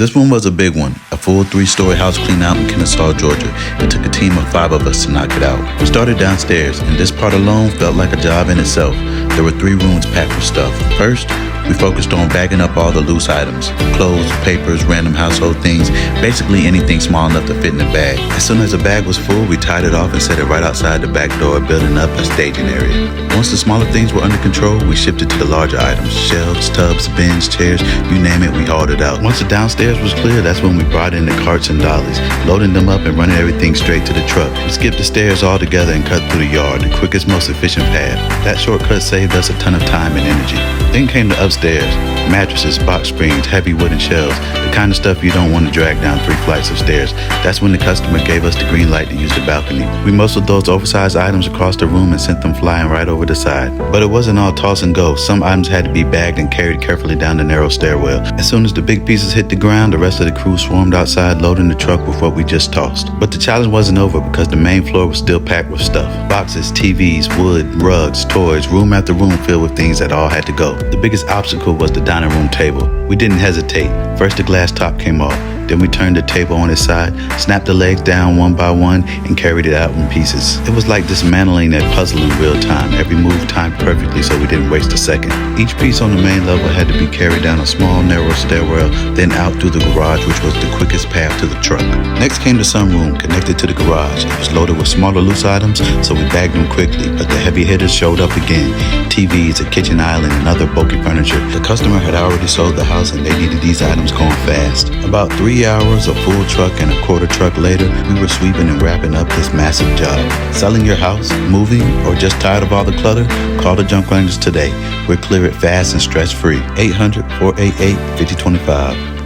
This one was a big one, a full 3-story house clean out in Kennesaw, Georgia. It took a team of 5 of us to knock it out. We started downstairs, and this part alone felt like a job in itself. There were 3 rooms packed with stuff. First, we focused on bagging up all the loose items, clothes, papers, random household things, basically anything small enough to fit in a bag. As soon as the bag was full, we tied it off and set it right outside the back door, building up a staging area. Once the smaller things were under control, we shifted to the larger items, shelves, tubs, bins, chairs, you name it, we hauled it out. Once the downstairs was clear, that's when we brought in the carts and dollies, loading them up and running everything straight to the truck. We skipped the stairs altogether and cut through the yard, the quickest, most efficient path. That shortcut saved us a ton of time and energy. Then came the upstairs, mattresses, box springs, heavy wooden shelves, the kind of stuff you don't want to drag down 3 flights of stairs. That's when the customer gave us the green light to use the balcony. We muscled those oversized items across the room and sent them flying right over the side. But it wasn't all toss and go. Some items had to be bagged and carried carefully down the narrow stairwell. As soon as the big pieces hit the ground, the rest of the crew swarmed outside, loading the truck with what we just tossed. But the challenge wasn't over because the main floor was still packed with stuff. Boxes, TVs, wood, rugs, toys, room after room filled with things that all had to go. The biggest obstacle was the dining room table. We didn't hesitate. First the glass top came off. Then we turned the table on its side, snapped the legs down one by one, and carried it out in pieces. It was like dismantling a puzzle in real time. Every move timed perfectly so we didn't waste a second. Each piece on the main level had to be carried down a small, narrow stairwell, then out through the garage, which was the quickest path to the truck. Next came the sunroom, connected to the garage. It was loaded with smaller loose items, so we bagged them quickly, but the heavy hitters showed up again. TVs, a kitchen island, and other bulky furniture. The customer had already sold the house and they needed these items going fast. About 3 hours, a full truck and a quarter truck later, we were sweeping and wrapping up this massive job. Selling your house, moving, or just tired of all the clutter? Call the Junk Wranglers today. We'll clear it fast and stress-free. 800-488-5025.